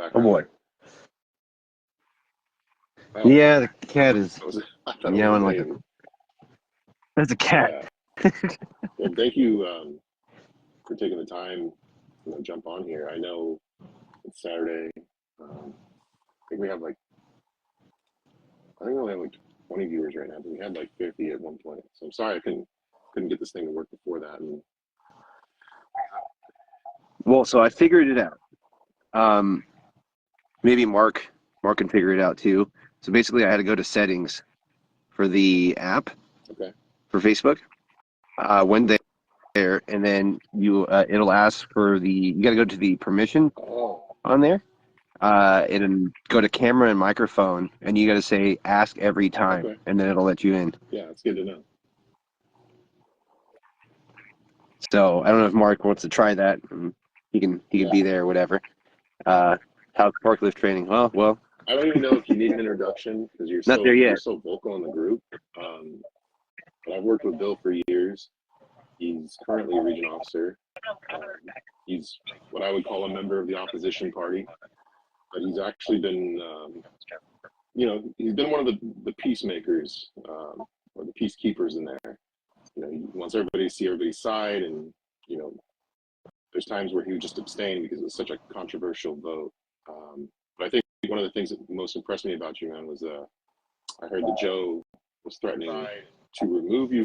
Oh background boy. there? Oh, Yeah, the cat is I thought it was a meowing like a. name. That's a cat. Yeah. Well, thank you for taking the time to jump on here. I know it's Saturday. I think we have like I think we only have like 20 viewers right now, but we had like 50 at one point. So I'm sorry I couldn't get this thing to work before that. And Well, so I figured it out. Maybe Mark can figure it out too. So basically, I had to go to settings for the app okay. for Facebook. When there, and then it'll ask for you got to go to the permission Oh, on there, and then go to camera and microphone, and you got to say ask every time, okay. and then it'll let you in. Yeah, it's good to know. So I don't know if Mark wants to try that. He can Yeah. be there or whatever. How's forklift training? Well, I don't even know if you need an introduction because you're not there you're yet. so vocal in the group. Um, but I've worked with Bill for years. He's currently a region officer. Um, he's what I would call a member of the opposition party, but he's actually been, he's been one of the peacemakers or the peacekeepers in there. He wants everybody to see everybody's side, and you know, there's times where he would just abstain because it was such a controversial vote. But I think one of the things that most impressed me about you, man, was I heard that Joe was threatening to remove you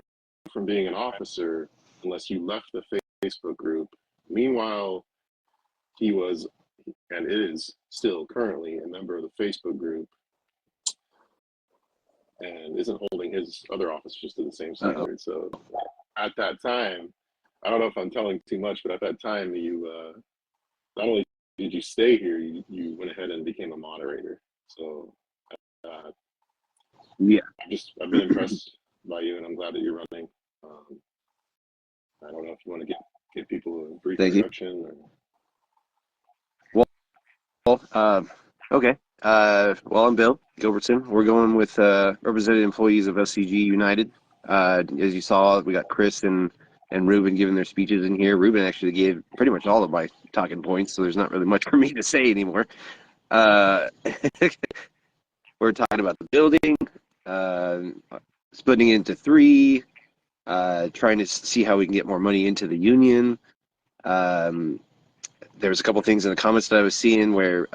from being an officer unless you left the Facebook group. Meanwhile, he was and is still currently a member of the Facebook group and isn't holding his other officers to the same Uh-oh. standard. So at that time, I don't know if I'm telling too much, but at that time, you not only did you stay here, you went ahead and became a moderator. So uh, Yeah. I've been impressed by you, and I'm glad that you're running. Um, I don't know if you want to give people a brief Thank you. introduction. Or... Well, okay. Well, I'm Bill Gilbertson. We're going with represented employees of SCG United. As you saw, we got Chris and Ruben giving their speeches in here. Ruben actually gave pretty much all of my talking points, so there's not really much for me to say anymore. Uh, we're talking about the building, uh, splitting it into three, trying to see how we can get more money into the union. Um, there was a couple things in the comments that I was seeing where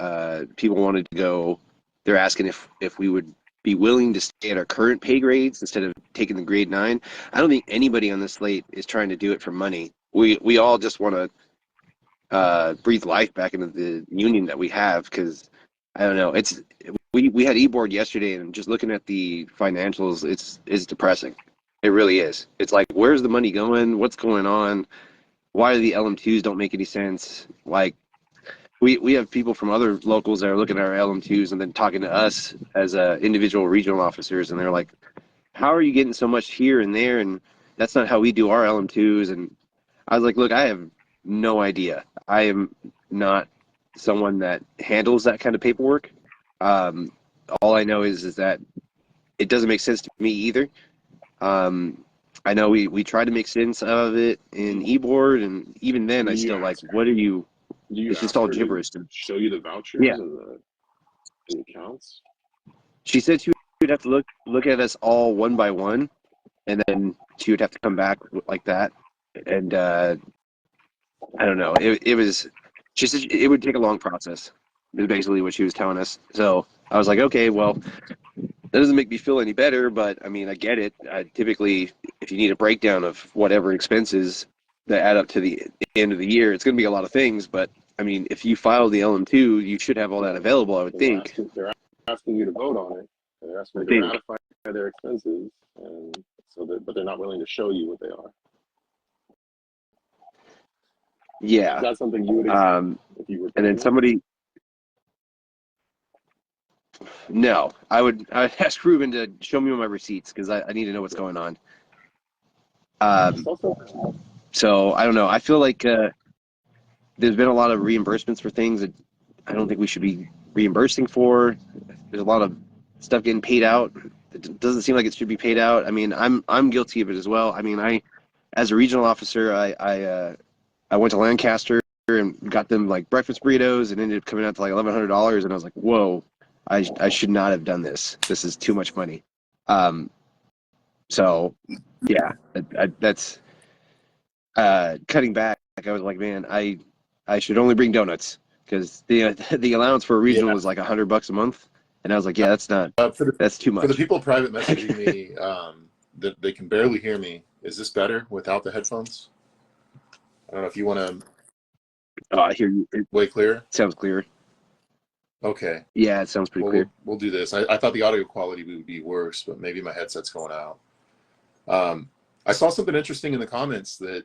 people wanted to go. They're asking if we would be willing to stay at our current pay grades instead of taking the grade 9. I don't think anybody on this slate is trying to do it for money. We all just want to breathe life back into the union that we have because I don't know. We had e-board yesterday and just looking at the financials, it's depressing. It really is. It's like where's the money going? What's going on? Why the LM2s don't make any sense? Like we have people from other locals that are looking at our LM2s and then talking to us as individual regional officers, and they're like, "How are you getting so much here and there?" And that's not how we do our LM2s. And I was like, "Look, I have no idea. I am not someone that handles that kind of paperwork. Um, all I know is that it doesn't make sense to me either. Um, I know we try to make sense of it in e-board, and even then, Do I you still like, ask? what are you? Do you It's just ask all her to gibberish. show you the Yeah, vouchers and the accounts? she said she would have to look at us all one by one, and then she would have to come back like that. And I don't know. It was. She said it would take a long process. Is basically what she was telling us. So I was like, okay, well, that doesn't make me feel any better, but I mean, I get it. Typically, if you need a breakdown of whatever expenses that add up to the end of the year, it's going to be a lot of things. But I mean, if you file the LM2, you should have all that available, I would And think. they're asking you to vote on it. And they're asking I you to think. ratify their expenses, and but they're not willing to show you what they are. Is Yeah. that something you would accept if you were And then told that? somebody, no, I would ask Ruben to show me my receipts because I need to know what's Yeah. going on. It's also So I don't know. I feel like there's been a lot of reimbursements for things that I don't think we should be reimbursing for. There's a lot of stuff getting paid out. It doesn't seem like it should be paid out. I mean, I'm guilty of it as well. I mean, as a regional officer, I went to Lancaster and got them like breakfast burritos and ended up coming out to like $1,100. And I was like, whoa, I should not have done this. This is too much money. Um, so yeah, that's cutting back. I was like, man, I should only bring donuts because the allowance for a regional Yeah. was like $100 a month, and I was like, yeah, that's too For the much. people private messaging me, that they can barely hear me. Is this better without the headphones? I don't know if you want to Oh, I hear you. It way clearer. sounds clear. Okay. Yeah, it sounds pretty Well, clear. we'll do this. I thought the audio quality would be worse, but maybe my headset's going out. I saw something interesting in the comments that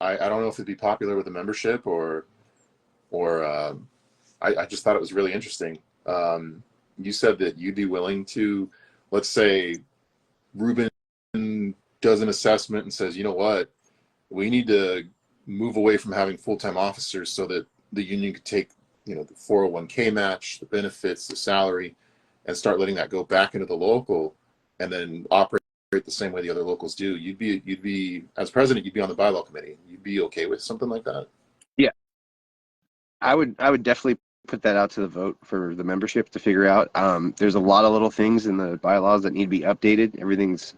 I don't know if it'd be popular with a membership or I just thought it was really interesting. You said that you'd be willing to, let's say, Ruben does an assessment and says, you know what, we need to move away from having full-time officers so that the union could take, the 401k match, the benefits, the salary, and start letting that go back into the local, and then operate the same way the other locals do. You'd be as president, you'd be on the bylaw committee. You'd be okay with something like that? Yeah, I would definitely put that out to the vote for the membership to figure out. There's a lot of little things in the bylaws that need to be updated. Everything's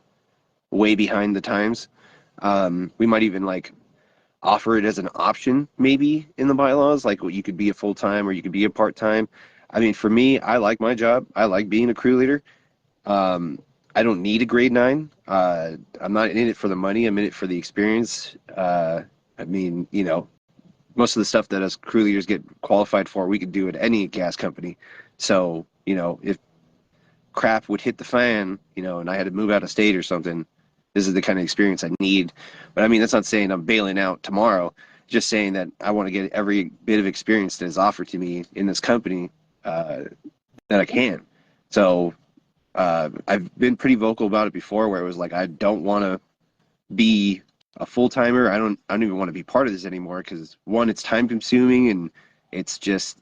way behind the times. We might even like offer it as an option maybe in the bylaws, like you could be a full-time or you could be a part-time. I mean, for me, I like my job. I like being a crew leader. Um, I don't need a grade 9. I'm not in it for the money. I'm in it for the experience. I mean, most of the stuff that us crew leaders get qualified for, we could do at any gas company. So, if crap would hit the fan, and I had to move out of state or something, this is the kind of experience I need. But I mean, that's not saying I'm bailing out tomorrow. Just saying that I want to get every bit of experience that is offered to me in this company uh, that I can. So I've been pretty vocal about it before, where it was like I don't want to be a full timer. I don't even want to be part of this anymore because one, it's time consuming and it's just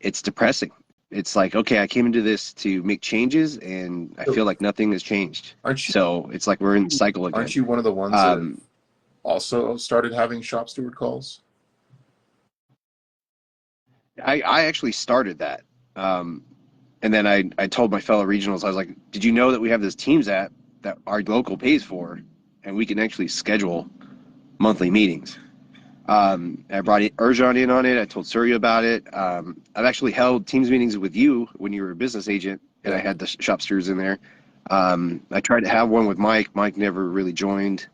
it's depressing. It's like, okay, I came into this to make changes and I feel like nothing has changed. Aren't you So it's like we're in the cycle aren't again. you one of the ones that have Um, also started having shop steward calls? I actually started that. Um, and then I told my fellow regionals, I was like, did you know that we have this Teams app that our local pays for and we can actually schedule monthly meetings? I brought Erjan in on it. I told Surya about it. I've actually held Teams meetings with you when you were a business agent, and I Yeah. had the shop stewards in there. I tried to have one with Mike. Mike never really joined.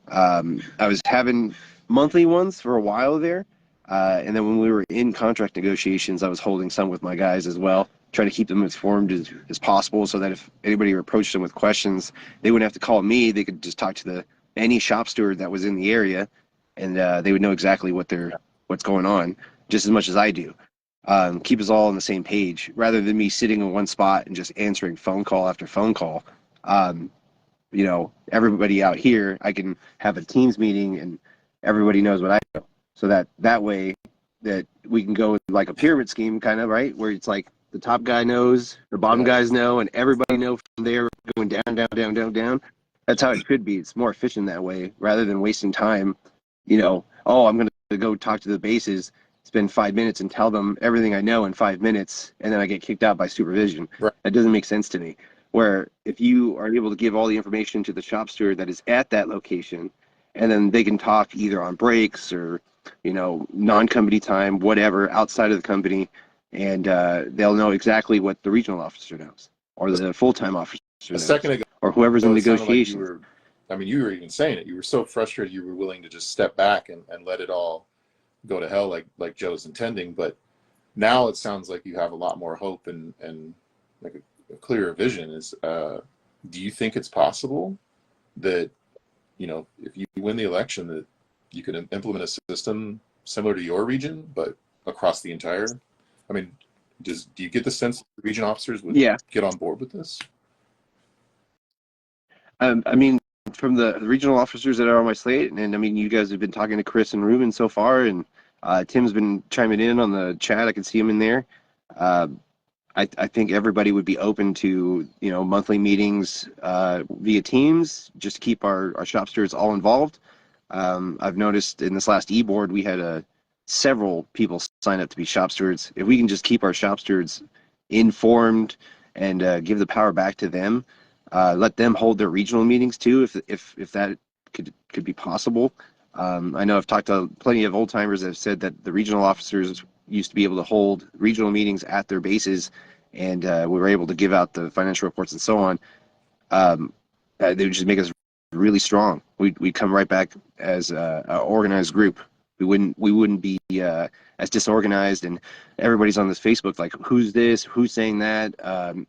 I was having monthly ones for a while there. And then when we were in contract negotiations, I was holding some with my guys as well, trying to keep them informed as possible so that if anybody approached them with questions, they wouldn't have to call me. They could just talk to any shop steward that was in the area, and they would know exactly what's going on, just as much as I do. Keep us all on the same page rather than me sitting in one spot and just answering phone call after phone call. Um, everybody out here, I can have a Teams meeting and everybody knows what I know. So that way that we can go with like a pyramid scheme kind of, right? Where it's like the top guy knows, the bottom Yeah. guys know, and everybody know from there going down, down, down, down, down. That's how it should be. It's more efficient that way rather than wasting time, oh, I'm going to go talk to the bases, spend 5 minutes and tell them everything I know in 5 minutes, and then I get kicked out by supervision. Right. That doesn't make sense to me. Where if you are able to give all the information to the shop steward that is at that location, and then they can talk either on breaks or, non-company time, whatever, outside of the company, and they'll know exactly what the regional officer knows or the full-time officer A knows second ago, or whoever's in it sounded like you negotiations. were, you were even saying it. You were so frustrated you were willing to just step back and let it all go to hell like Joe's intending. But now it sounds like you have a lot more hope and like a clearer vision. Do you think it's possible that, if you win the election, that you could implement a system similar to your region, but across the entire? I mean, do you get the sense that the region officers would Yeah. get on board with this? I mean, from the regional officers that are on my slate, and I mean, you guys have been talking to Chris and Ruben so far, and Tim's been chiming in on the chat. I can see him in there. Uh, I think everybody would be open to, monthly meetings via Teams, just to keep our shop stewards all involved. I've noticed in this last e-board, we had a several people sign up to be shop stewards. If we can just keep our shop stewards informed and give the power back to them, let them hold their regional meetings too, if that could be possible. I know I've talked to plenty of old timers that have said that the regional officers used to be able to hold regional meetings at their bases, and we were able to give out the financial reports and so on. They would just make us really strong. We'd come right back as an organized group. We wouldn't be as disorganized, and everybody's on this Facebook like, who's this? Who's saying that?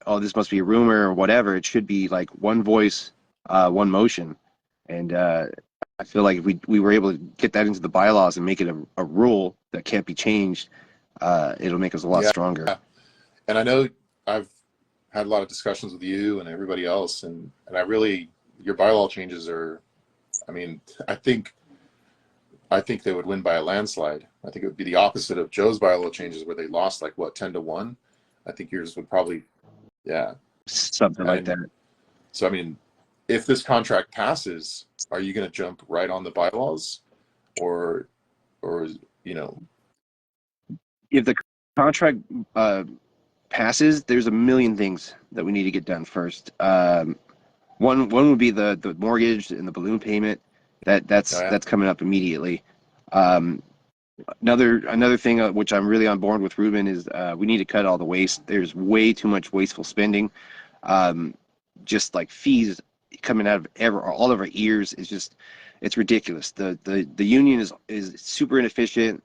Oh, this must be a rumor or whatever. It should be like one voice, one motion, and I feel like if we were able to get that into the bylaws and make it a rule that can't be changed, it'll make us a lot stronger. Yeah. And I know I've had a lot of discussions with you and everybody else, and I really, your bylaw changes are, I mean, I think they would win by a landslide. I think it would be the opposite of Joe's bylaw changes where they lost like what, 10-1. I think yours would probably, yeah, something like that. So I mean, if this contract passes, are you going to jump right on the bylaws, or you know, if the contract passes, there's a million things that we need to get done first. One would be the mortgage and the balloon payment. That's coming up immediately. Another thing which I'm really on board with Ruben is we need to cut all the waste. There's way too much wasteful spending. Just like fees coming out of all of our ears is just, it's ridiculous. The union is super inefficient.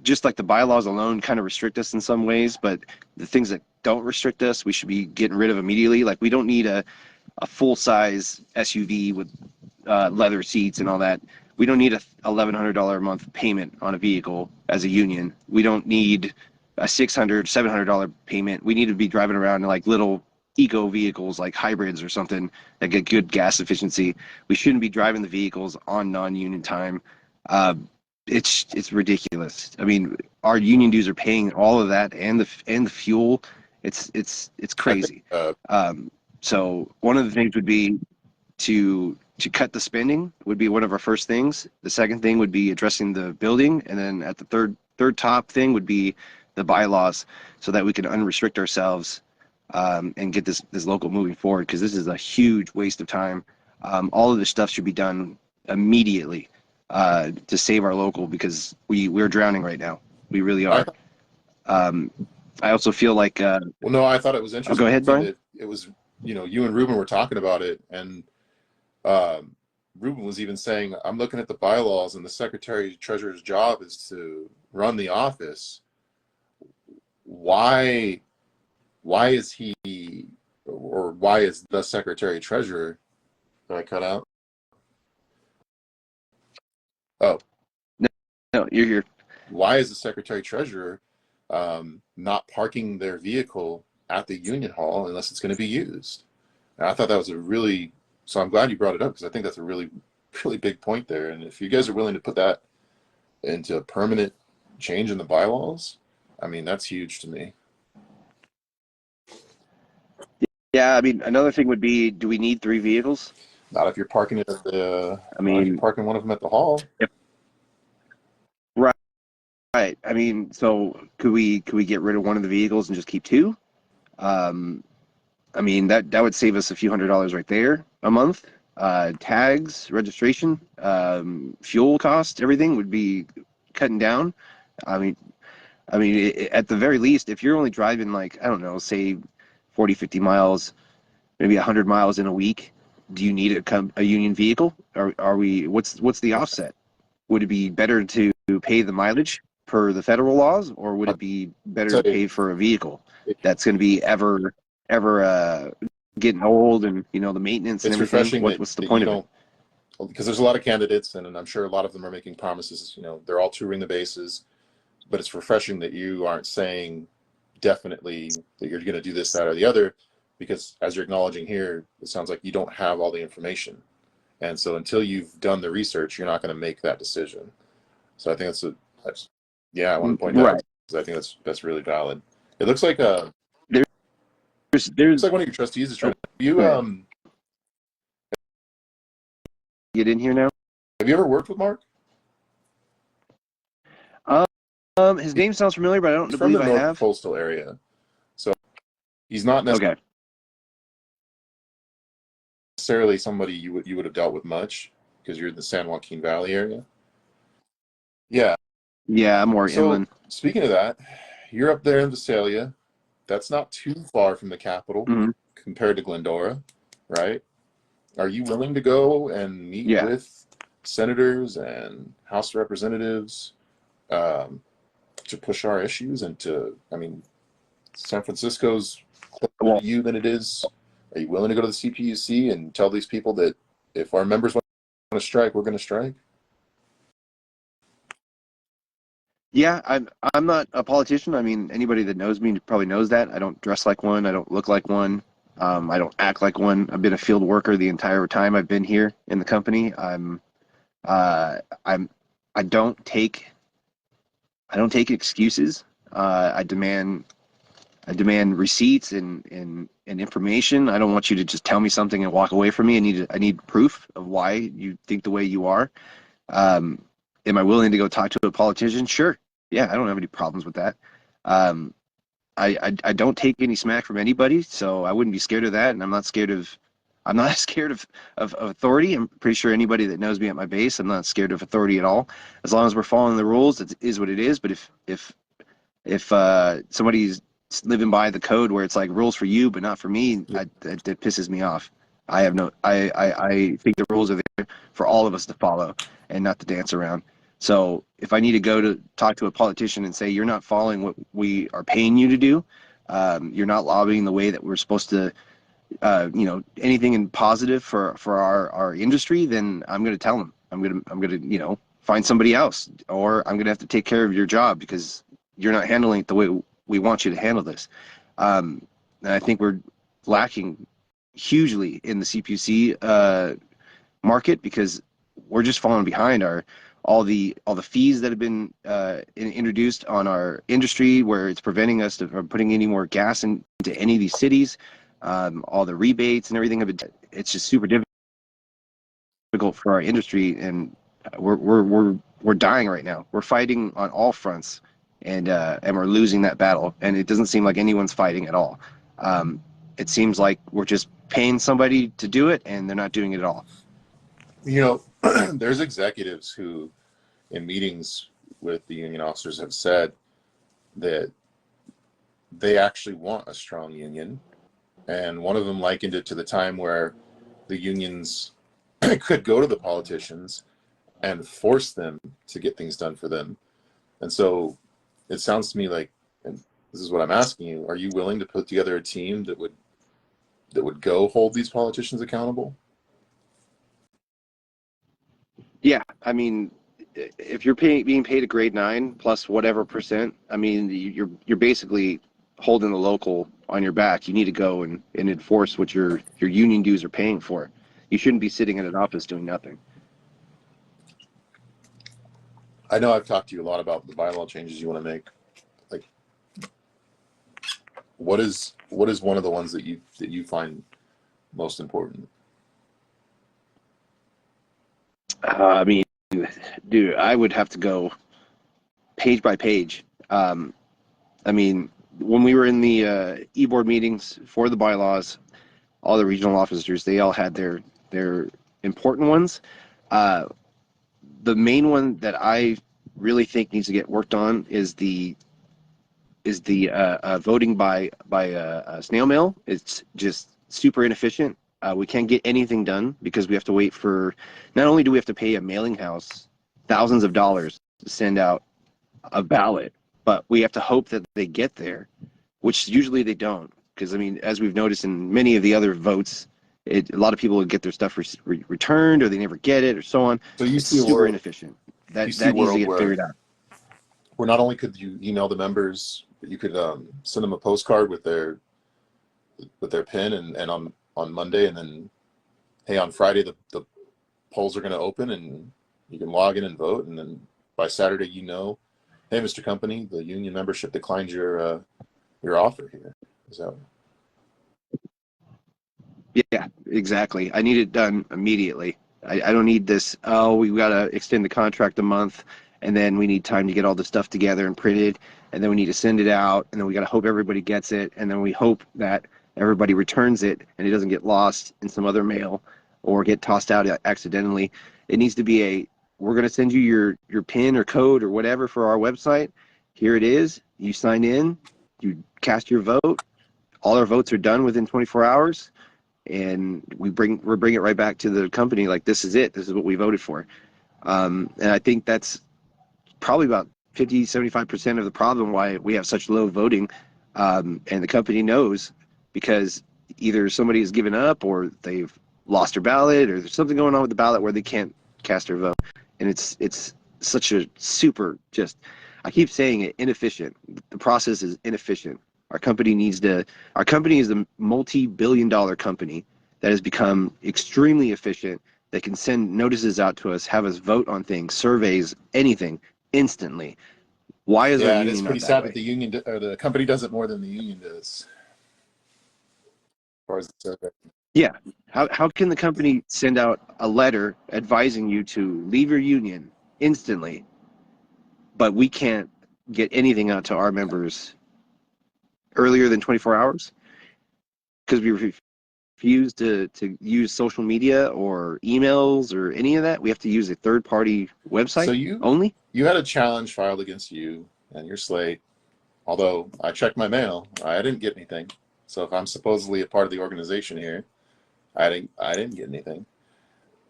Just like the bylaws alone kind of restrict us in some ways, but the things that don't restrict us, we should be getting rid of immediately. Like we don't need a full-size SUV with leather seats and all that. We don't need a $1,100 a month payment on a vehicle as a union. We don't need a $600, $700 payment. We need to be driving around in like little eco vehicles like hybrids or something that get good gas efficiency. We shouldn't be driving the vehicles on non-union time. It's ridiculous. I mean, our union dues are paying all of that and the fuel. It's crazy. So one of the things would be to cut the spending would be one of our first things. The second thing would be addressing the building, and then at the third top thing would be the bylaws, so that we can unrestrict ourselves and get this local moving forward, because this is a huge waste of time. All of this stuff should be done immediately to save our local, because we're drowning right now. We really are. I also feel like well, no, I thought it was interesting. Go ahead, Brian. That it was, you know, you and Ruben were talking about it, and Ruben was even saying, I'm looking at the bylaws and the secretary treasurer's job is to run the office. Why is he, or why is the secretary treasurer, did I cut out? Oh, no, you're here. Why is the secretary treasurer not parking their vehicle at the union hall unless it's going to be used? And I thought that was so I'm glad you brought it up, because I think that's a really, really big point there. And if you guys are willing to put that into a permanent change in the bylaws, I mean, that's huge to me. Yeah, I mean, another thing would be, do we need 3 vehicles? Not if you're parking it at the, I mean, you're parking one of them at the hall. Yep. Right. I mean, so could we get rid of one of the vehicles and just keep 2? I mean, that would save us a few $100s right there a month. Tags, registration, fuel cost, everything would be cutting down. I mean, at the very least, if you're only driving like, I don't know, say 40, 50 miles, maybe 100 miles in a week, do you need a union vehicle? Are we? What's the offset? Would it be better to pay the mileage per the federal laws, or would it be better to pay for a vehicle that's going to be ever getting old, and you know, the maintenance and everything? What's the point of it? Because there's a lot of candidates, and I'm sure a lot of them are making promises. You know, they're all touring the bases, but it's refreshing that you aren't saying definitely that you're going to do this, that, or the other, because as you're acknowledging here, it sounds like you don't have all the information, and so until you've done the research, you're not going to make that decision. So I think that's yeah, I want to point that out, because I think that's really valid. It looks like there's like one of your trustees is trying to, get in here now. have you ever worked with Mark? His name sounds familiar, but I don't He's from the believe I North have. Coastal area, so he's not Okay. necessarily somebody you would have dealt with much because you're in the San Joaquin Valley area. Yeah. Yeah, I'm more So inland. speaking of that, you're up there in Visalia. That's not too far from the capital Hmm. compared to Glendora, right? Are you willing to go and meet Yeah. with senators and House representatives um, to push our issues and to, I mean, San Francisco's closer Well, to you than it is. Are you willing to go to the CPUC and tell these people that if our members want to strike, we're going to strike? yeah, I'm not a politician. I mean, anybody that knows me probably knows that. I don't dress like one. I don't look like one. I don't act like one. I've been a field worker the entire time I've been here in the company. Uh, I'm, I don't take, I don't take excuses. I demand receipts and information. I don't want you to just tell me something and walk away from me. I need proof of why you think the way you are. Um, am I willing to go talk to a politician? Sure. Yeah, I don't have any problems with that. Um, I don't take any smack from anybody, so I wouldn't be scared of that. And I'm not scared of authority. I'm pretty sure anybody that knows me at my base, I'm not scared of authority at all. As long as we're following the rules, it is what it is. But if somebody's living by the code where it's like rules for you but not for me, that pisses me off. I think the rules are there for all of us to follow and not to dance around. So if I need to go to talk to a politician and say you're not following what we are paying you to do, you're not lobbying the way that we're supposed to, anything in positive for our industry, then I'm going to tell them. I'm going to find somebody else, or I'm going to have to take care of your job because you're not handling it the way we want you to handle this. And I think we're lacking hugely in the CPC market because we're just falling behind all the fees that have been introduced on our industry, where it's preventing us from putting any more gas into any of these cities. All the rebates and everything it's just super difficult for our industry, and we're dying right now. We're fighting on all fronts, and we're losing that battle. And it doesn't seem like anyone's fighting at all. It seems like we're just paying somebody to do it, and they're not doing it at all. You know, there's executives who, in meetings with the union officers, have said that they actually want a strong union. And one of them likened it to the time where the unions could go to the politicians and force them to get things done for them. And so it sounds to me like, and this is what I'm asking you, are you willing to put together a team that would go hold these politicians accountable? Yeah, I mean, if you're being paid a grade 9 plus whatever percent, I mean, you're basically holding the local on your back. You need to go and enforce what your union dues are paying for. You shouldn't be sitting in an office doing nothing. I know I've talked to you a lot about the bylaw changes you want to make. Like, what is one of the ones that you find most important? I mean, dude, I would have to go page by page. I mean, when we were in the e-board meetings for the bylaws, all the regional officers, they all had their important ones. Uh, the main one that I really think needs to get worked on is the voting by snail mail. It's just super inefficient. We can't get anything done because we have to wait for. Not only do we have to pay a mailing house thousands of dollars to send out a ballot, but we have to hope that they get there, which usually they don't. Because I mean, as we've noticed in many of the other votes, a lot of people would get their stuff returned, or they never get it, or so on. So you It's see a super world, inefficient. you That see a that needs to world get where figured out. not only could you email the members, but you could send them a postcard with their pin and on Monday, and then hey, on Friday the polls are going to open and you can log in and vote, and then by Saturday hey, Mr. Company, the union membership declined your offer here. Is that Yeah, exactly. I need it done immediately. I don't need this. Oh, we got to extend the contract a month, and then we need time to get all the stuff together and printed, and then we need to send it out, and then we got to hope everybody gets it, and then we hope that everybody returns it and it doesn't get lost in some other mail or get tossed out accidentally. It needs to be we're going to send you your pin or code or whatever for our website. Here it is. You sign in, you cast your vote. All our votes are done within 24 hours, and we bring it right back to the company. Like, this is it. This is what we voted for. And I think that's probably about 50-75% of the problem why we have such low voting. And the company knows, because either somebody has given up or they've lost their ballot, or there's something going on with the ballot where they can't cast their vote. And it's such a super, just, I keep saying it, inefficient. The process is inefficient. Our company is a multi-billion-dollar company that has become extremely efficient, that can send notices out to us, have us vote on things, surveys, anything, instantly. Why is our Yeah, and union it's pretty not sad that that way? the company does it more than the union does, as far as the survey. Yeah. How can the company send out a letter advising you to leave your union instantly, but we can't get anything out to our members earlier than 24 hours? Because we refuse to use social media or emails or any of that. We have to use a third-party So website you only. had a challenge filed against you and your slate. Although I checked my mail, I didn't get anything. So if I'm supposedly a part of the organization here, I didn't get anything.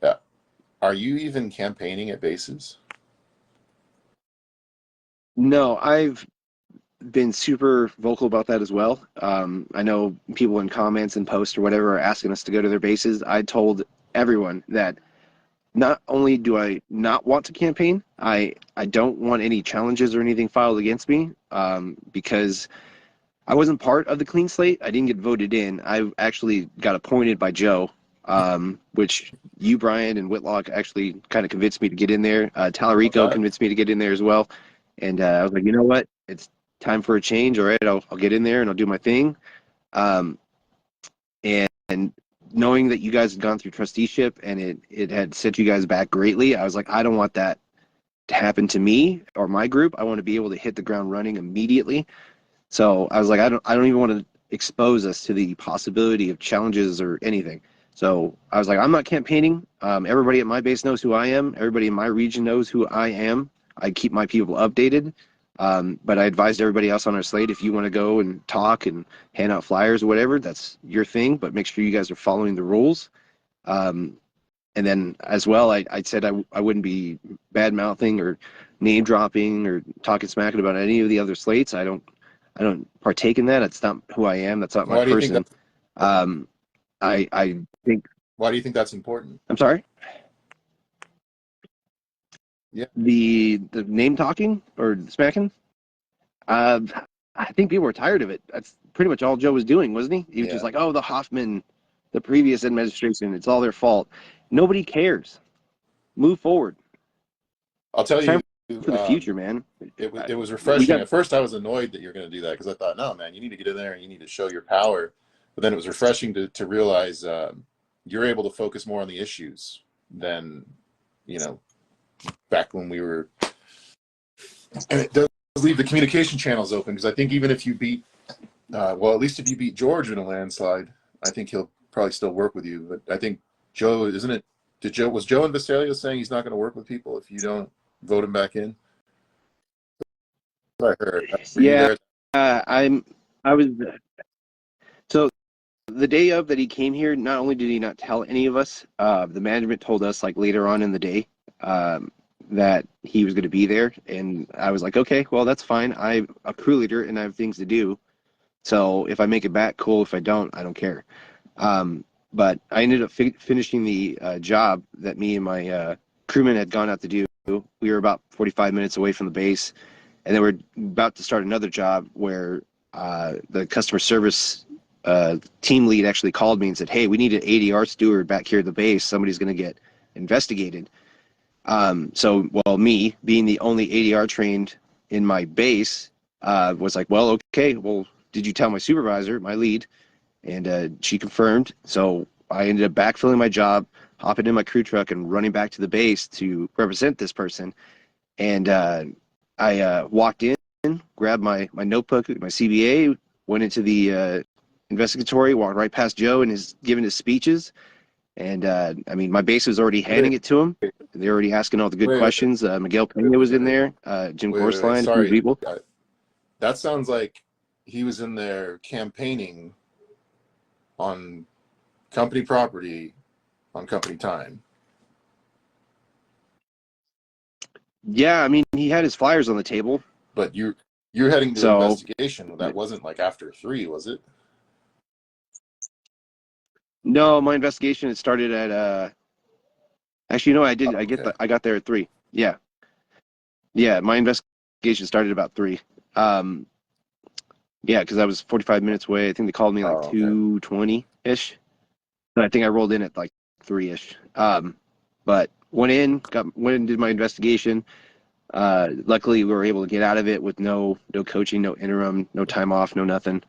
Yeah. Are you even campaigning at bases? No, I've been super vocal about that as well. I know people in comments and posts or whatever are asking us to go to their bases. I told everyone that not only do I not want to campaign, I don't want any challenges or anything filed against me, because I wasn't part of the clean slate. I didn't get voted in. I actually got appointed by Joe, which you, Brian, and Whitlock actually kind of convinced me to get in there. Tallarico Okay. convinced me to get in there as well. And I was like, you know what? It's time for a change. All right, I'll get in there and I'll do my thing. Um, and knowing that you guys had gone through trusteeship and it had set you guys back greatly, I was like, I don't want that to happen to me or my group. I want to be able to hit the ground running immediately. So I was like, I don't even want to expose us to the possibility of challenges or anything. So I was like, I'm not campaigning. Everybody at my base knows who I am. Everybody in my region knows who I am. I keep my people updated. But I advised everybody else on our slate, if you want to go and talk and hand out flyers or whatever, that's your thing. But make sure you guys are following the rules. Um, and then as well, I said I wouldn't be bad mouthing or name dropping or talking smack about any of the other slates. I don't partake in that. It's not who I am. That's not my Why do you think person. that's important? Um, I think. Why do you think that's important? I'm sorry. Yeah. The name talking or smacking. Uh, I think people were tired of it. That's pretty much all Joe was doing, wasn't he? He was just Yeah. like, "Oh, the Hoffman, the previous administration. It's all their fault." Nobody cares. Move forward. I'll tell It's time you, for the future, man. it was We refreshing. got. At first, I was annoyed that you're going to do that because I thought, no, man, you need to get in there and you need to show your power. But then it was refreshing to realize you're able to focus more on the issues than, you know, back when we were. And it does leave the communication channels open because I think even if you beat, well, at least if you beat George in a landslide, I think he'll probably still work with you. But I think Joe, isn't it? Was Joe in Visalia saying he's not going to work with people if you don't vote him back in? I heard. Were you Yeah, there? I was. So the day of that he came here, not only did he not tell any of us, the management told us like later on in the day, that he was going to be there, and I was like, okay, well that's fine. I'm a crew leader and I have things to do. So if I make it back, cool. If I don't, I don't care. But I ended up finishing the job that me and my crewman had gone out to do. We were about 45 minutes away from the base, and then we're about to start another job where the customer service team lead actually called me and said, "Hey, we need an ADR steward back here at the base. Somebody's going to get investigated." So, well, me being the only ADR trained in my base, was like, "Well, okay. Well, did you tell my supervisor, my lead?" And she confirmed. So I ended up backfilling my job, hopping in my crew truck, and running back to the base to represent this person. And I walked in, grabbed my notebook, my CBA, went into the investigatory, walked right past Joe and his giving his speeches. And I mean, my base was already handing Wait, it to him. They're already asking all the good wait, wait, questions. Miguel wait, Pena was wait, in wait, there, Jim wait. Corsline, a few Sorry, people. that sounds like he was in there campaigning on company property on company time. Yeah, I mean, he had his flyers on the table. But you're heading to So investigation. That wasn't like after 3, was it? no, my investigation had started at actually no, I did. Oh, okay. I got there at 3. Yeah. Yeah, my investigation started about 3. Um, yeah, because I was 45 minutes away. I think they called me like Oh, okay. 2:20-ish. I think I rolled in at like 3-ish. But went in, did my investigation. Luckily, we were able to get out of it with no coaching, no interim, no time off, no nothing.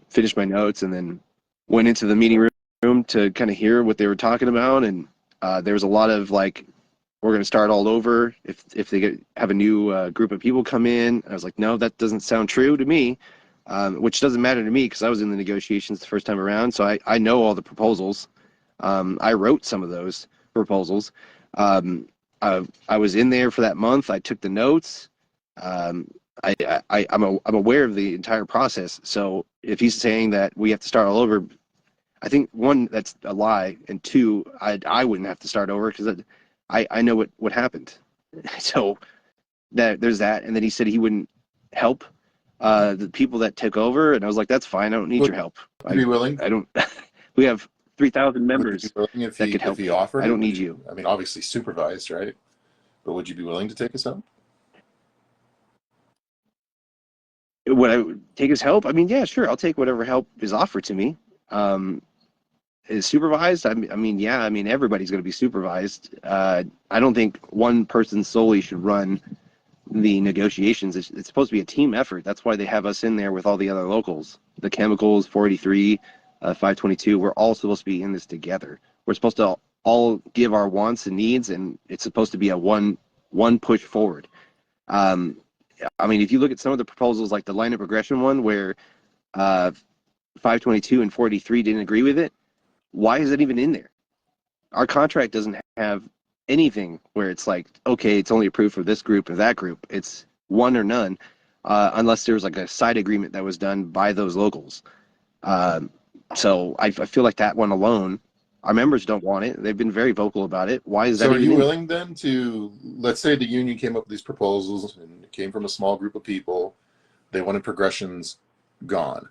Finished my notes and then went into the meeting room to kind of hear what they were talking about. And there was a lot of like, we're going to start all over if they have a new group of people come in. I was like, no, that doesn't sound true to me, which doesn't matter to me because I was in the negotiations the first time around. So I know all the proposals. I wrote some of those proposals. Um, I was in there for that month. I took the notes. Um, I'm aware of the entire process. So if he's saying that we have to start all over, I think one, that's a lie, and two, I wouldn't have to start over because I know what happened. So there's that, and then he said he wouldn't help the people that took over, and I was like, that's fine. I don't need Would your help. you be willing? I don't. We have 3,000 Would you be members willing that could if help he me. offered I it? don't Would need you? you. I mean, obviously supervised, right? But would you be willing to take his help? Would I take his help? I mean, yeah, sure. I'll take whatever help is offered to me. Um, is supervised? I mean, yeah. I mean, everybody's going to be supervised. I don't think one person solely should run the negotiations. It's supposed to be a team effort. That's why they have us in there with all the other locals. The chemicals, 483, 522. We're all supposed to be in this together. We're supposed to all give our wants and needs, and it's supposed to be a one push forward. Um, I mean, if you look at some of the proposals, like the line of progression one, where uh, 522 and 483 didn't agree with it, why is it even in there? Our contract doesn't have anything where it's like, okay, it's only approved for this group or that group. It's one or none, unless there was like a side agreement that was done by those locals. Um, so I feel like that one alone, our members don't want it. They've been very vocal about it. Why is So that are even you in there? willing then to, let's say the union came up with these proposals and it came from a small group of people, they wanted progressions gone.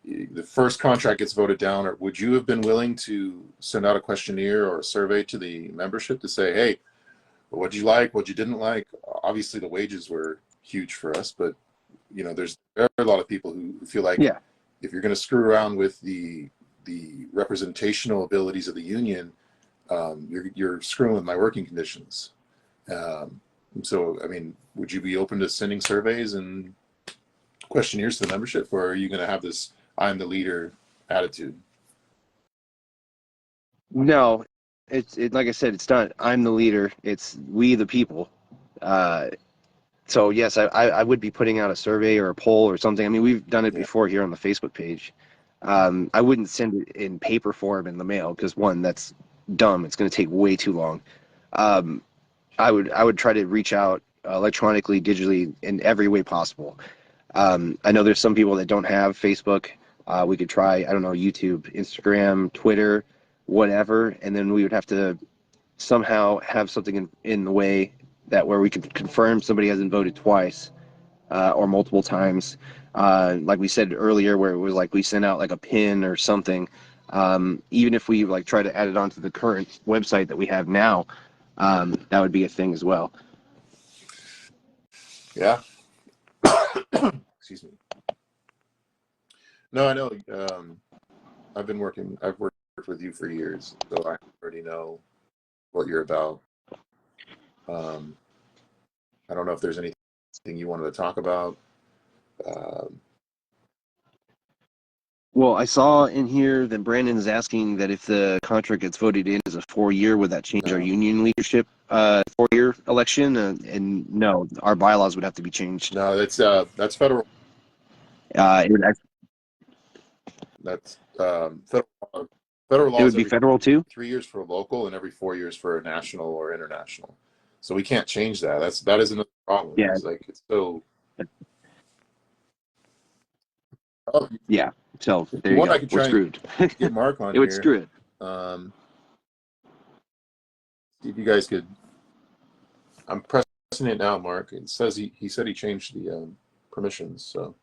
The first contract gets voted down, or would you have been willing to send out a questionnaire or a survey to the membership to say, hey, what you like, what you didn't like? Obviously the wages were huge for us, but there are a lot of people who feel like Yeah. if you're going to screw around with the representational abilities of the union, you're screwing with my working conditions. So, I mean, would you be open to sending surveys and questionnaires to the membership, or are you going to have this "I'm the leader" attitude? No, it's like I said, it's not I'm the leader. It's we the people. Uh, so yes, I would be putting out a survey or a poll or something. I mean, we've done it Yeah. before here on the Facebook page. I wouldn't send it in paper form in the mail because one, that's dumb. It's going to take way too long. Um, I would try to reach out electronically, digitally, in every way possible. I know there's some people that don't have Facebook. We could try, I don't know, YouTube, Instagram, Twitter, whatever, and then we would have to somehow have something in the way that where we could confirm somebody hasn't voted twice or multiple times. Like we said earlier, where it was like we sent out like a pin or something. Even if we like try to add it onto the current website that we have now, that would be a thing as well. Yeah. Excuse me. No, I know. I've worked with you for years, so I already know what you're about. Um, I don't know if there's anything you wanted to talk about. Um, Well, I saw in here that Brandon is asking that if the contract gets voted in as a 4-year, would that change our no. union leadership? 4-year election, and no, our bylaws would have to be changed. No, that's federal. It would That's federal law. Federal it law would is be every federal too. 3 years for local and every 4 years for national or international. So we can't change that. That is another problem. Yeah, It's like it's so. Oh, if yeah. So you there you want, I go. could We're try and screwed. get Mark on It would here. screw it. See if you guys could. I'm pressing it now, Mark. It says he said he changed the permissions. So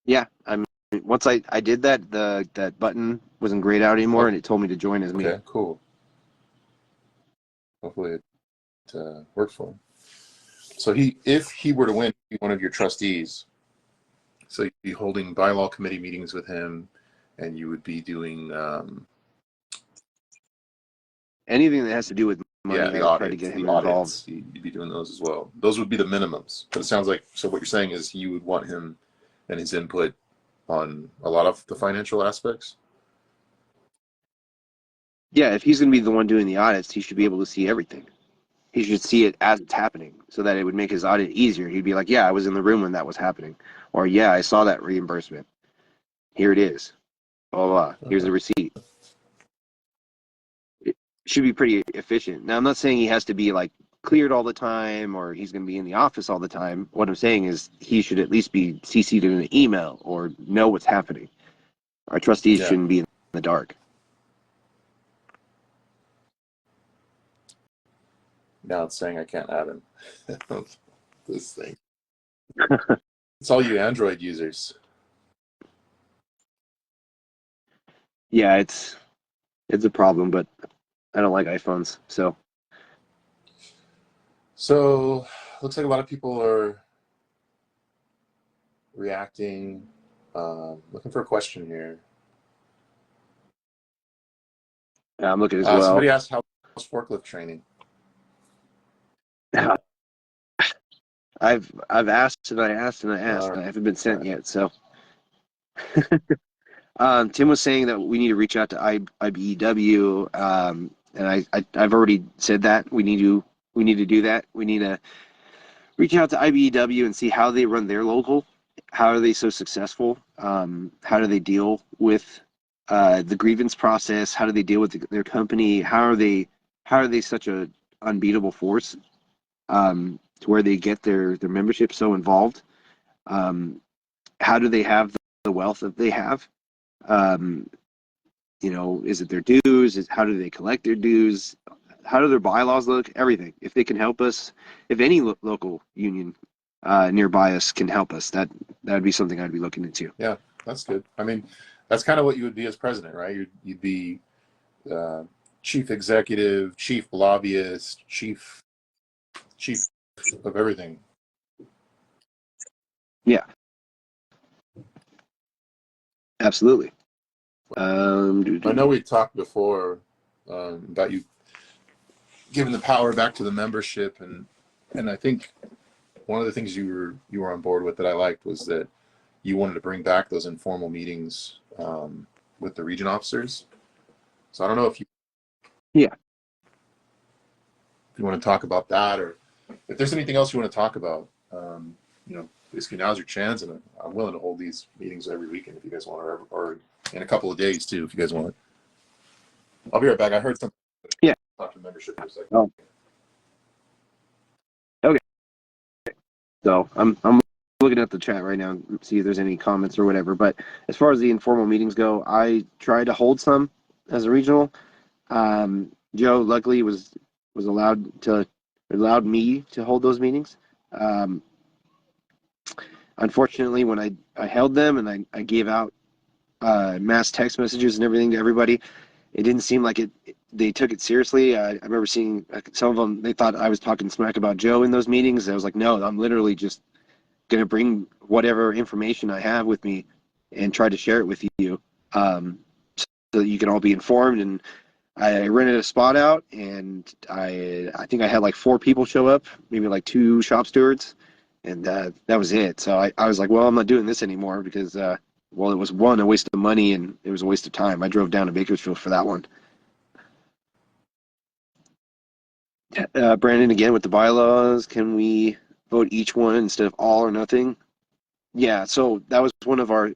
Yeah, I mean, once I did that, that button wasn't grayed out anymore, and it told me to join as me. okay, cool. Hopefully it works for him. So if he were to win, he'd be one of your trustees. So you'd be holding bylaw committee meetings with him, and you would be doing Anything that has to do with money, the I would try to audits. get The him involved. audits, you'd be doing those as well. Those would be the minimums. But it sounds like, so what you're saying is you would want him and his input on a lot of the financial aspects. Yeah, if he's going to be the one doing the audits, he should be able to see everything. He should see it as it's happening, so that it would make his audit easier. He'd be like, "Yeah, I was in the room when that was happening," or "Yeah, I saw that reimbursement. Here it is. Blah blah. Blah. Here's the receipt." It should be pretty efficient. Now, I'm not saying he has to be like cleared all the time, or he's going to be in the office all the time. What I'm saying is he should at least be CC'd in an email or know what's happening. Our trustees Yeah. shouldn't be in the dark. Now it's saying I can't add him. This thing. It's all you Android users. Yeah, it's a problem, but I don't like iPhones, so. So looks like a lot of people are reacting. Looking for a question here. I'm looking as well. Somebody asked how's forklift training. I've asked and I asked and I asked, and I haven't been sent yet. So, Tim was saying that we need to reach out to IBEW, and I've already said that we need to do that. We need to reach out to IBEW and see how they run their local. How are they so successful? How do they deal with the grievance process? How do they deal with their company? How are they such a unbeatable force? To where they get their membership so involved. How do they have the wealth that they have? Is it their dues? How do they collect their dues? How do their bylaws look? Everything. If they can help us, if any local union nearby us can help us, that would be something I'd be looking into. Yeah, that's good. I mean, that's kind of what you would be as president, right? You'd be chief executive, chief lobbyist, chief of everything. Yeah, absolutely. I know we talked before about you giving the power back to the membership, and I think one of the things you were on board with that I liked was that you wanted to bring back those informal meetings with the region officers. So I don't know if you want to talk about that, or if there's anything else you want to talk about. Basically now's your chance, and I'm willing to hold these meetings every weekend if you guys want, or in a couple of days too, if you guys want. I'll be right back. I heard something. Yeah. Talk to membership for a second. Oh. Okay. So I'm looking at the chat right now and see if there's any comments or whatever. But as far as the informal meetings go, I try to hold some as a regional. Joe luckily was allowed me to hold those meetings. Unfortunately, when I held them and I gave out mass text messages and everything to everybody, it didn't seem like they took it seriously. I remember seeing some of them, they thought I was talking smack about Joe in those meetings. I was like, no, I'm literally just going to bring whatever information I have with me and try to share it with you, so that you can all be informed. And I rented a spot out, and I think I had like 4 people show up, maybe like 2 shop stewards, and that was it. So I was like, well, I'm not doing this anymore because, well, it was a waste of money, and it was a waste of time. I drove down to Bakersfield for that one. Brandon, again with the bylaws, can we vote each one instead of all or nothing? Yeah, so that was one of our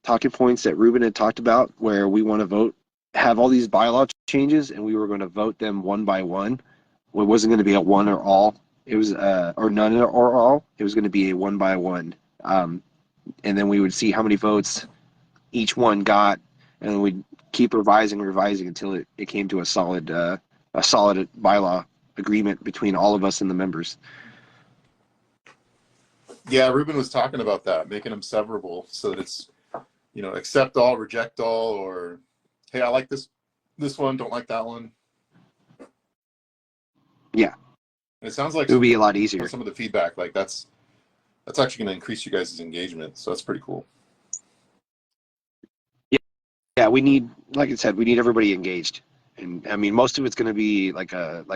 talking points that Ruben had talked about, where we want to vote, have all these bylaw changes, and we were going to vote them one by one. It wasn't going to be a one or all. It was or none or all. It was going to be a one by one, and then we would see how many votes each one got, and then we'd keep revising until it came to a solid bylaw agreement between all of us and the members. Yeah, Ruben was talking about that, making them severable so that it's, accept all, reject all, or hey, I like this one, don't like that one. Yeah, And it sounds like it would be a lot easier. some of the feedback, like that's actually going to increase you guys' engagement. So that's pretty cool. Yeah, we need, like I said, we need everybody engaged, and I mean, most of it's going to be like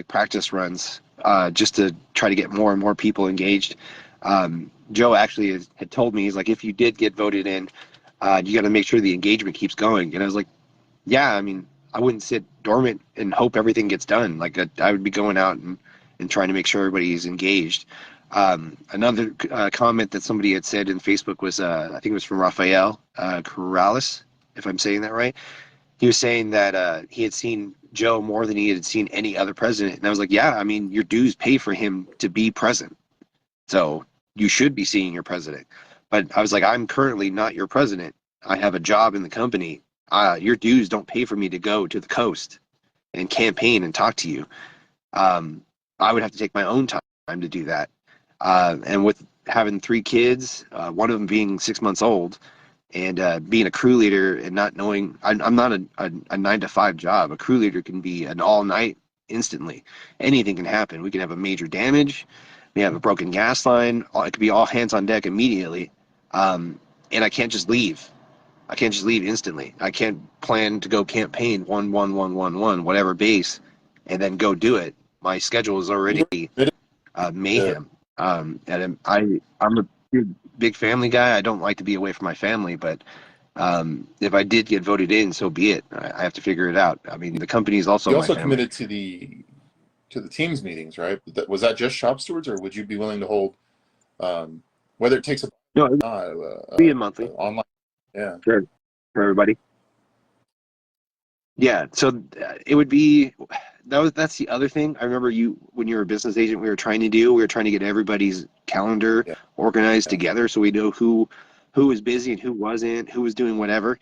practice runs, just to try to get more and more people engaged. Joe actually had told me, he's like, if you did get voted in, you got to make sure the engagement keeps going. And I was like, yeah, I mean, I wouldn't sit dormant and hope everything gets done. Like I would be going out and trying to make sure everybody's engaged. Another comment that somebody had said in Facebook was, I think it was from Rafael Corrales, if I'm saying that right. He was saying that he had seen Joe more than he had seen any other president. And I was like, yeah, I mean, your dues pay for him to be present. So you should be seeing your president. But I was like, I'm currently not your president. I have a job in the company. Your dues don't pay for me to go to the coast and campaign and talk to you. I would have to take my own time to do that. And with having three kids, one of them being 6 months old, and being a crew leader and not knowing, I'm not a 9 to 5 job. A crew leader can be an all night instantly. Anything can happen. We can have a major damage. We have a broken gas line. It could be all hands on deck immediately. And I can't just leave. I can't just leave instantly. I can't plan to go campaign 11111 whatever base, and then go do it. My schedule is already mayhem. And I'm a big family guy. I don't like to be away from my family, but if I did get voted in, so be it. I have to figure it out. I mean, the company is also You my also family. committed to the teams meetings, right? Was that just shop stewards, or would you be willing to hold, whether it takes a No, it would be a monthly. online? Yeah. Sure. For everybody. Yeah, so it would be that's the other thing. I remember you when you were a business agent, we were trying to get everybody's calendar Yeah. organized Yeah. together so we know who was busy and who wasn't, who was doing whatever.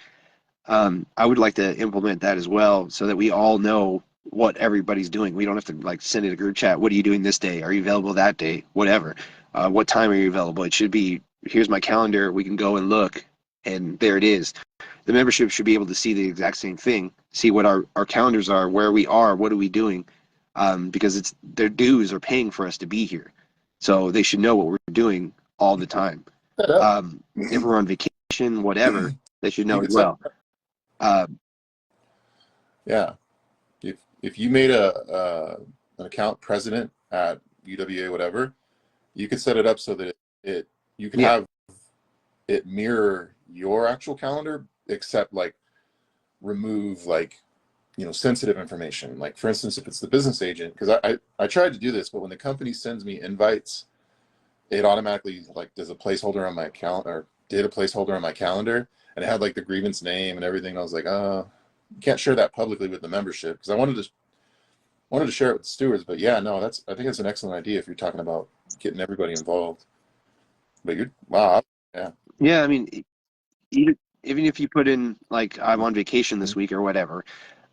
I would like to implement that as well so that we all know what everybody's doing. We don't have to like send it a group chat. What are you doing this day? Are you available that day? Whatever. What time are you available? It should be, here's my calendar. We can go and look, and there it is. The membership should be able to see the exact same thing, see what our calendars are, where we are, what are we doing, because it's their dues are paying for us to be here. So they should know what we're doing all the time. Set up. If we're on vacation, whatever, they should You know as could set. well. Uh, Yeah. If you made an account president at UWA, whatever, you could set it up so that you could yeah, have it mirror your actual calendar, except like remove like sensitive information. Like for instance, if it's the business agent, because I tried to do this, but when the company sends me invites, it automatically like does a placeholder on my calendar, or did a placeholder on my calendar, and it had like the grievance name and everything. I was like, you can't share that publicly with the membership, because I wanted to share it with the stewards. But yeah, no, I think it's an excellent idea if you're talking about getting everybody involved. But wow, yeah. yeah. I mean, even if you put in like I'm on vacation this week or whatever,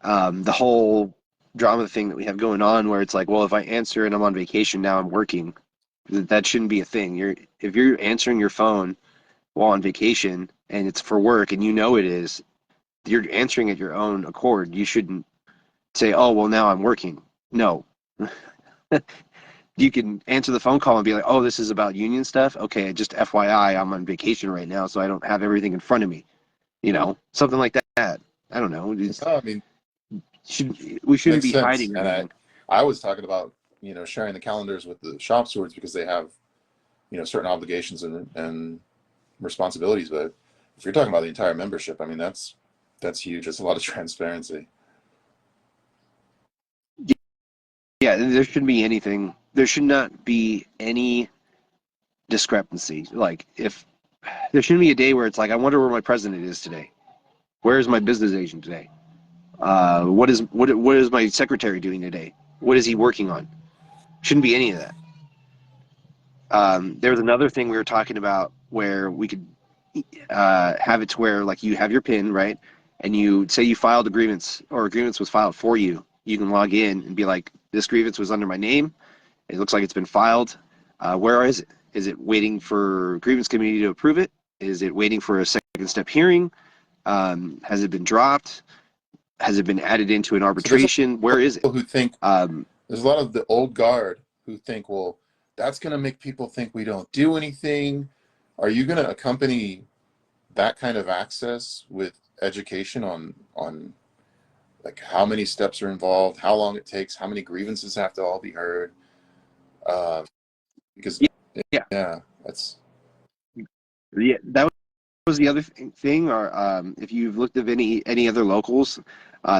the whole drama thing that we have going on, where it's like, well, if I answer and I'm on vacation now, I'm working. That shouldn't be a thing. If you're answering your phone while on vacation and it's for work and you know it is, you're answering at your own accord. You shouldn't say, oh, well, now I'm working. No. You can answer the phone call and be like, oh, this is about union stuff. Okay, just FYI, I'm on vacation right now, so I don't have everything in front of me. Something like that. I don't know. No, I mean, We shouldn't makes be sense. hiding And everything. I was talking about sharing the calendars with the shop stewards because they have certain obligations and responsibilities. But if you're talking about the entire membership, I mean that's huge. It's a lot of transparency. Yeah, there shouldn't be anything. There should not be any discrepancy. Like if there shouldn't be a day where it's like, I wonder where my president is today. Where is my business agent today? What is my secretary doing today? What is he working on? Shouldn't be any of that. There was another thing we were talking about where we could have it to where like you have your PIN, right? And you say you filed a grievance or a grievance was filed for you. You can log in and be like, this grievance was under my name. It looks like it's been filed. Where is it? Is it waiting for grievance committee to approve it? Is it waiting for a second step hearing? Has it been dropped? Has it been added into an arbitration? Where is it? Who think there's a lot of the old guard who think, well, that's going to make people think we don't do anything. Are you going to accompany that kind of access with education on like how many steps are involved, how long it takes, how many grievances have to all be heard? Because yeah, that's that was the other thing. Or if you've looked at any other locals,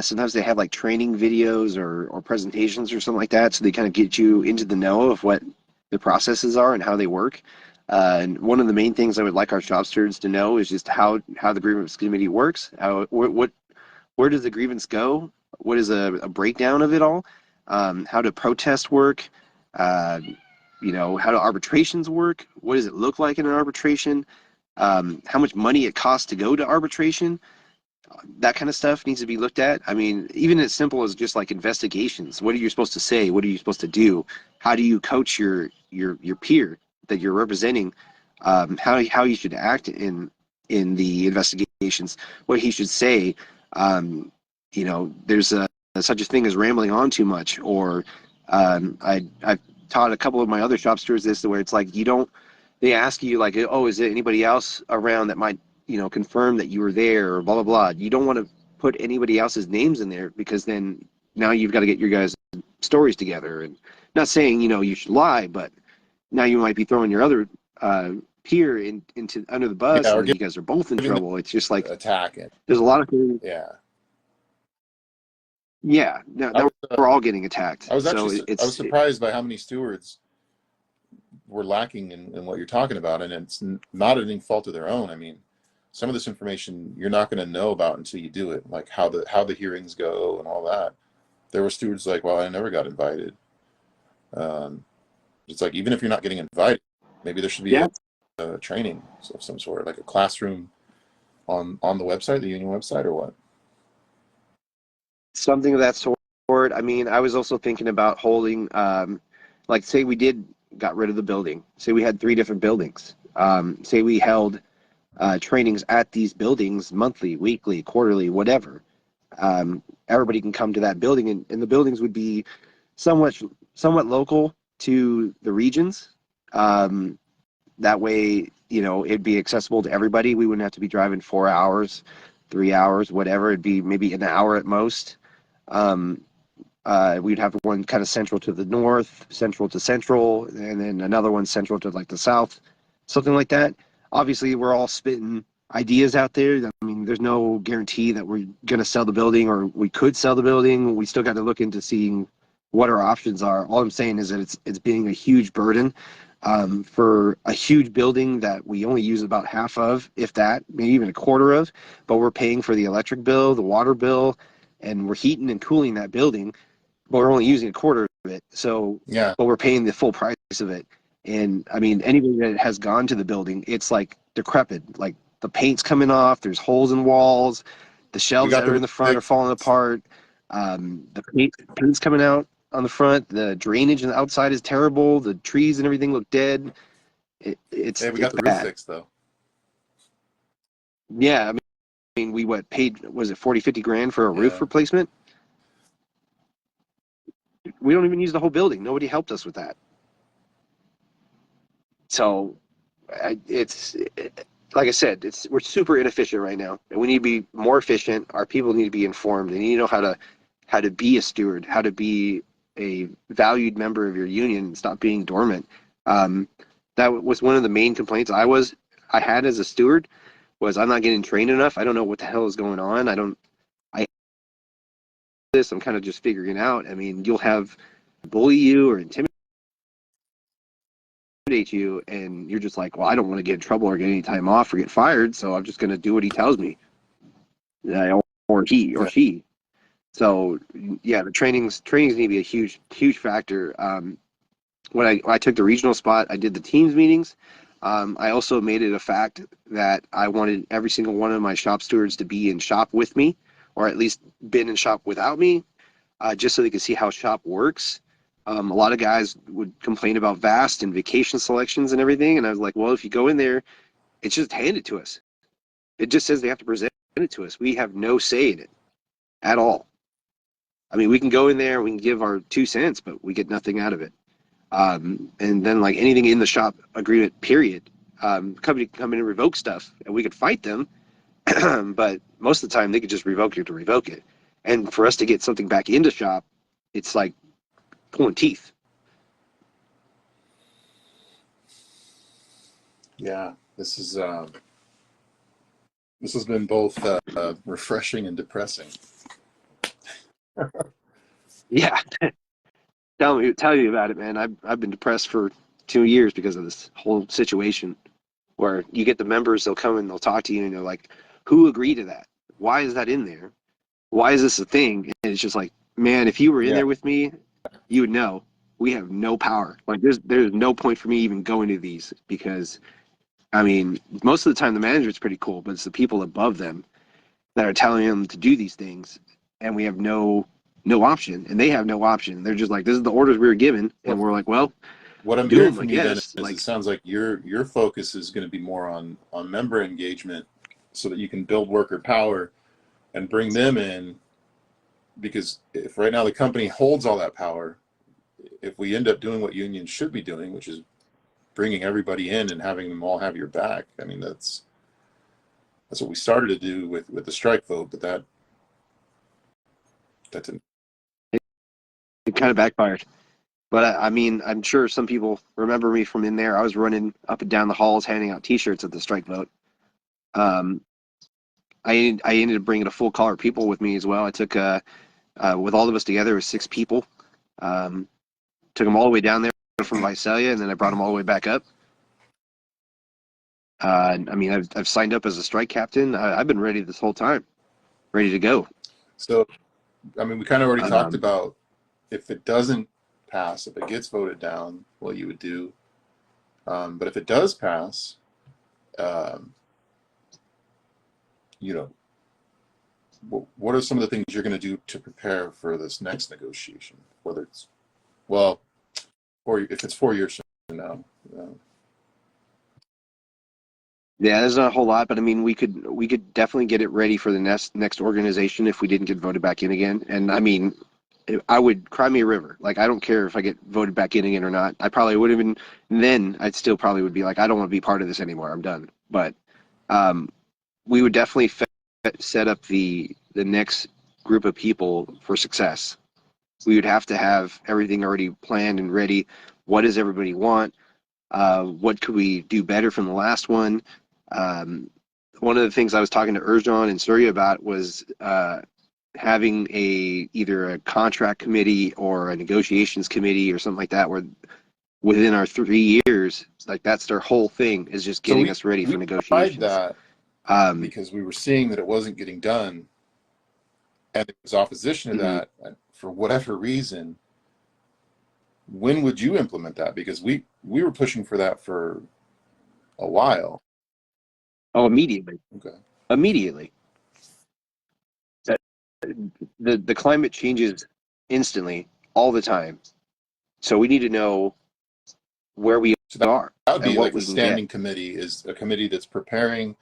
sometimes they have like training videos or presentations or something like that, so they kind of get you into the know of what the processes are and how they work. And one of the main things I would like our shop stewards to know is just how the grievance committee works. Where does the grievance go? What is a breakdown of it all? How do protests work? How do arbitrations work? What does it look like in an arbitration? How much money it costs to go to arbitration? That kind of stuff needs to be looked at. I mean, even as simple as just like investigations. What are you supposed to say? What are you supposed to do? How do you coach your peer that you're representing? How you should act in the investigations? What he should say? There's such a thing as rambling on too much. Or I've taught a couple of my other shop stewards this, where it's like they ask you like, oh, is there anybody else around that might confirm that you were there, or blah blah blah. You don't want to put anybody else's names in there, because then now you've got to get your guys' stories together. And not saying you should lie, but now you might be throwing your other peer into under the bus, yeah, and or then you guys are both in trouble. It's just like attacking. there's a lot of things. Yeah. Yeah, now we're all getting attacked. I was So surprised by how many stewards were lacking in what you're talking about, and it's not any fault of their own. I mean, some of this information you're not going to know about until you do it, like how the hearings go and all that. There were stewards like, well, I never got invited. It's like, even if you're not getting invited, maybe there should be a training of some sort, like a classroom on the website, the union website, or what? something of that sort. I mean, I was also thinking about holding, like, say we got rid of the building. Say we had 3 different buildings. Say we held trainings at these buildings monthly, weekly, quarterly, whatever. Everybody can come to that building, and the buildings would be somewhat local to the regions. That way, it'd be accessible to everybody. We wouldn't have to be driving 4 hours, 3 hours, whatever. It'd be maybe an hour at most. We'd have one kind of central to the north, central to central, and then another one central to like the south, something like that. Obviously, we're all spitting ideas out there. I mean, there's no guarantee that we're going to sell the building, or we could sell the building. We still got to look into seeing what our options are. All I'm saying is that it's being a huge burden for a huge building that we only use about half of, if that, maybe even a quarter of. But we're paying for the electric bill, the water bill, and we're heating and cooling that building, but we're only using a quarter of it. So, Yeah, but we're paying the full price of it. And I mean, anybody that has gone to the building, it's like decrepit. Like the paint's coming off. There's holes in walls. The we shelves got that are in the front are falling apart. The paint's coming out on the front. The drainage on the outside is terrible. The trees and everything look dead. It's we got the roof bad. fixed though. Yeah, I mean, we paid, was it 40, 50 grand for a roof replacement? We don't even use the whole building. Nobody helped us with that. So it's like I said, we're super inefficient right now, and we need to be more efficient. Our people need to be informed. They need to know how to be a steward, how to be a valued member of your union, and stop being dormant. That was one of the main complaints I had as a steward, was I'm not getting trained enough. I don't know what the hell is going on. I'm kind of just figuring out. I mean, you'll have bully you or intimidate you, and you're just like, well, I don't want to get in trouble or get any time off or get fired, so I'm just going to do what he tells me, or he or Yeah. she. So yeah, the trainings need to be a huge factor. When I took the regional spot, I did the teams meetings. I also made it a fact that I wanted every single one of my shop stewards to be in shop with me, or at least been in shop without me, just so they could see how shop works. A lot of guys would complain about VAST and vacation selections and everything, and I was like, well, if you go in there, it's just handed to us. It just says they have to present it to us. We have no say in it at all. I mean, we can go in there, we can give our 2 cents, but we get nothing out of it. And then like anything in the shop agreement period, company can come in and revoke stuff and we could fight them. But most of the time they could just revoke it to revoke it. And for us to get something back into shop, it's like pulling teeth. Yeah, this has been both refreshing and depressing. Yeah. Tell me about it, man. I've been depressed for 2 years because of this whole situation where you get the members, they'll come and they'll talk to you and they're like, who agreed to that? Why is that in there? Why is this a thing? And it's just like, man, if you were in Yeah. there with me, you would know we have no power. Like there's no point for me even going to these because I mean, most of the time the manager's pretty cool, but it's the people above them that are telling them to do these things, and we have no option, and they have no option. They're just like, this is the orders we were given, and What we're like, well, what I'm do hearing them, I from you then guess. is it Like, sounds like your focus is going to be more on member engagement so that you can build worker power and bring them in, because if right now the company holds all that power, if we end up doing what unions should be doing, which is bringing everybody in and having them all have your back, I mean that's what we started to do with the strike vote, but that didn't. it kind of backfired. But I mean, I'm sure some people remember me from in there. I was running up and down the halls handing out T-shirts at the strike vote. Um, I ended up bringing a full collar people with me as well. I took with all of us together, it was 6 people. Um, took them all the way down there from Visalia, and then I brought them all the way back up. I mean, I've signed up as a strike captain. I've been ready this whole time, ready to go. So I mean, we kind of already talked Um, about if it doesn't pass, if it gets voted down, what you would do. But if it does pass, um, you know, what are some of the things you're going to do to prepare for this next negotiation? Whether it's, well, or if it's 4 years from now. yeah, there's not a whole lot, but I mean, we could definitely get it ready for the next organization if we didn't get voted back in again. And I mean, I would cry me a river. Like I don't care if I get voted back in again or not. I probably would have been. Then I'd still probably would be like, I don't want to be part of this anymore. I'm done. But um, we would definitely set up the next group of people for success. We would have to have everything already planned and ready. What does everybody want? What could we do better from the last one? Um, one of the things I was talking to Urjan and Surya about was having either a contract committee or a negotiations committee or something like that, where within our 3 years, like that's their whole thing is just So getting us ready for we tried negotiations. that Um, because we were seeing that it wasn't getting done, and there was opposition to mhm. that for whatever reason. When would you implement that? Because we were pushing for that for a while. Oh, immediately, Okay. immediately. The climate changes instantly all the time, so we need to know where we So are that would and be what like the we can get. standing committee, is a committee that's preparing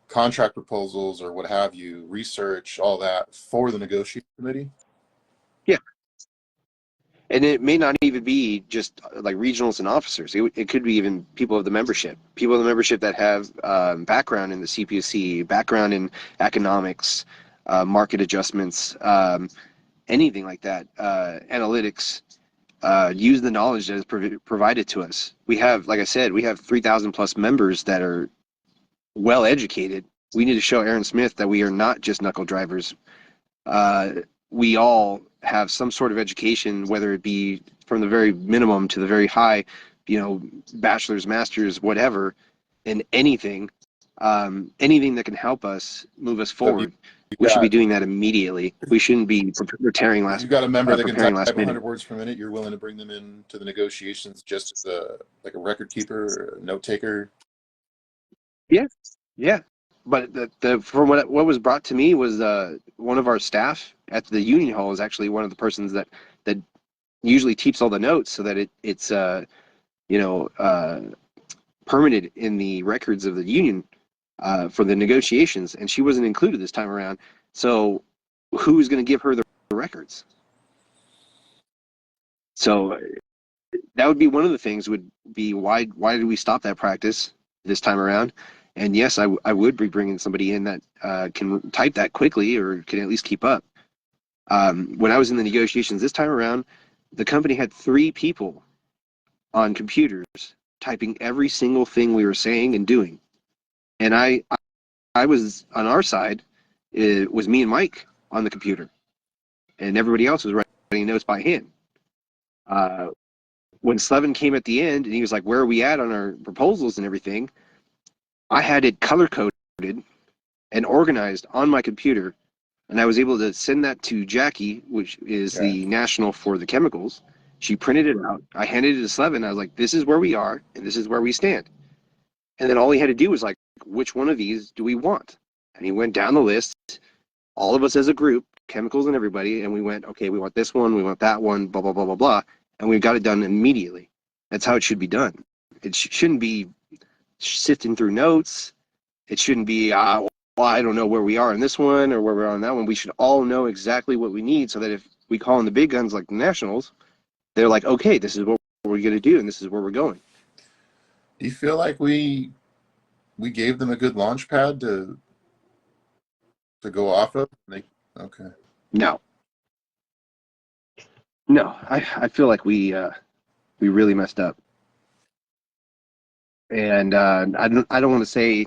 contract proposals or what have you, research, all that for the negotiating committee. Yeah, and it may not even be just like regionals and officers. It could be even people of the membership that have background in the CPSC, background in economics, market adjustments, anything like that, analytics. Use the knowledge that is provided to us. We have, like I said, we have 3,000 plus members that are well educated. We need to show Aaron Smith that we are not just knuckle drivers. Uh, we all have some sort of education, whether it be from the very minimum to the very high, bachelor's, master's, whatever, in anything, anything that can help us move us So if you, forward. you We should be got doing that immediately. We shouldn't be if you got a member that can type preparing last 100 minute. words per minute, you're willing to bring them in to the negotiations just as like a record keeper, or a note taker. Yeah, yeah. But from what was brought to me was one of our staff at the union hall is actually one of the persons that usually keeps all the notes so that it's you know uh, permanent in the records of the union for the negotiations, and she wasn't included this time around. So who's going to give her the records? So that would be one of the things. Would be why did we stop that practice this time around? And yes, I would be bringing somebody in that can type that quickly or can at least keep up. When I was in the negotiations this time around, the company had 3 people on computers typing every single thing we were saying and doing. And I was on our side, it was me and Mike on the computer, and everybody else was writing notes by hand. Uh, when Slevin came at the end and he was like, "Where are we at on our proposals and everything?" I had it color coded and organized on my computer, and I was able to send that to Jackie, which is Yeah. the national for the chemicals. She printed it out. I handed it to Slevin. I was like, "This is where we are, and this is where we stand." And then all he had to do was like, "Which one of these do we want?" And he went down the list, all of us as a group, chemicals and everybody, and we went, "Okay, we want this one, we want that one, blah, blah, blah, blah, blah." And we got it done immediately. That's how it should be done. It shouldn't be sifting through notes. It shouldn't be, well, I don't know where we are in this one or where we are on that one. We should all know exactly what we need so that if we call in the big guns like the Nationals, they're like, okay, this is what we're going to do and this is where we're going. Do you feel like we gave them a good launch pad to go off of? Okay. No, I feel like we really messed up. And I don't want to say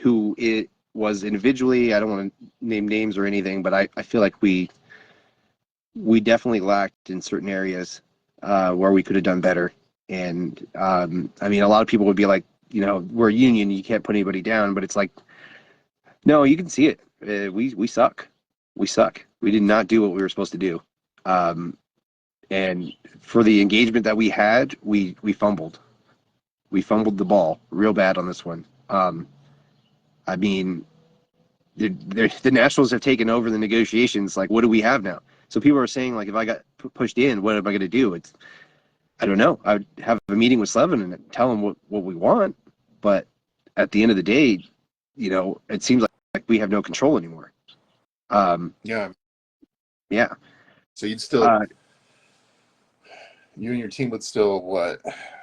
who it was individually. I don't want to name names or anything, but I feel like we definitely lacked in certain areas where we could have done better. And I mean, a lot of people would be like, we're a union, you can't put anybody down, but it's like, no, you can see it. We suck. We suck. We did not do what we were supposed to do. And for the engagement that we had, we fumbled. We fumbled the ball real bad on this one. I mean, the Nationals have taken over the negotiations. Like, what do we have now? So people are saying, like, if I got pushed in, what am I going to do? I don't know. I would have a meeting with Slevin and tell him what we want. But at the end of the day, it seems like we have no control anymore. Yeah. Yeah. So you'd still, you and your team would still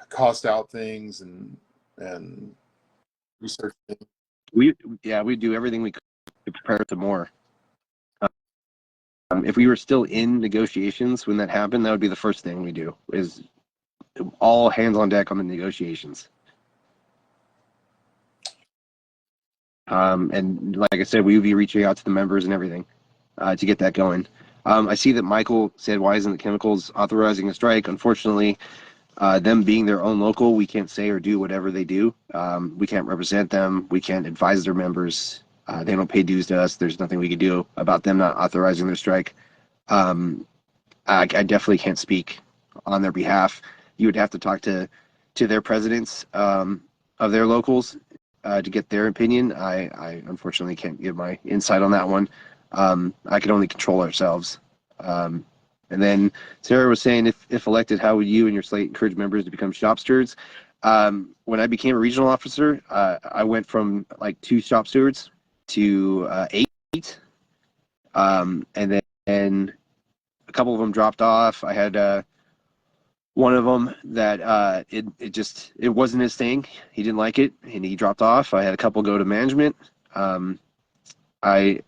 cost out things and research things. We do everything we could to prepare some more. If we were still in negotiations when that happened, that would be the first thing we do is all hands on deck on the negotiations. And like I said, we would be reaching out to the members and everything to get that going. I see that Michael said, why isn't the chemicals authorizing a strike? Unfortunately, them being their own local, we can't say or do whatever they do. We can't represent them. We can't advise their members. They don't pay dues to us. There's nothing we can do about them not authorizing their strike. I definitely can't speak on their behalf. You would have to talk to their presidents of their locals to get their opinion. I unfortunately can't give my insight on that one. I can only control ourselves. And then Sarah was saying, if elected, how would you and your slate encourage members to become shop stewards? When I became a regional officer, I went from like 2 shop stewards to 8. And then a couple of them dropped off. I had one of them that it wasn't his thing. He didn't like it, and he dropped off. I had a couple go to management. I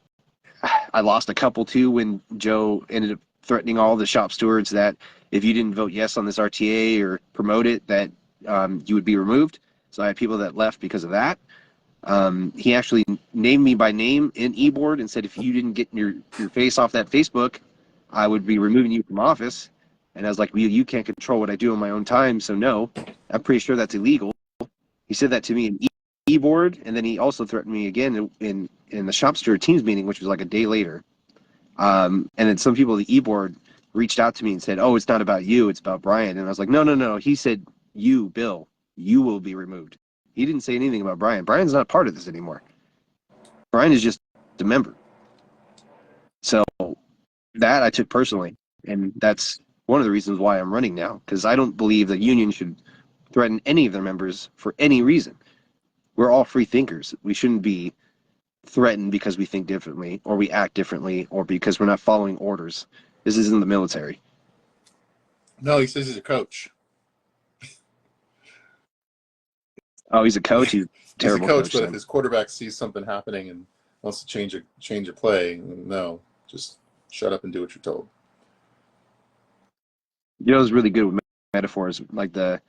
lost a couple too when Joe ended up threatening all the shop stewards that if you didn't vote yes on this RTA or promote it, that you would be removed. So I had people that left because of that. He actually named me by name in eBoard and said, if you didn't get your face off that Facebook, I would be removing you from office. And I was like, well, you can't control what I do on my own time, so no. I'm pretty sure that's illegal. He said that to me in e-board, and then he also threatened me again in the shop steward teams meeting, which was like a day later. And then some people at the e-board reached out to me and said, oh, it's not about you, it's about Brian. And I was like, no. He said, you, Bill, you will be removed. He didn't say anything about Brian. Brian's not part of this anymore. Brian is just a member. So that I took personally. And that's one of the reasons why I'm running now, because I don't believe the union should threaten any of their members for any reason. We're all free thinkers. We shouldn't be threatened because we think differently or we act differently or because we're not following orders. This isn't the military. No, he says he's a coach. Oh, he's a coach. He's a terrible He's a coach, but then. if his quarterback sees something happening and wants to change a play, no, just shut up and do what you're told. You know, it's really good with metaphors, like the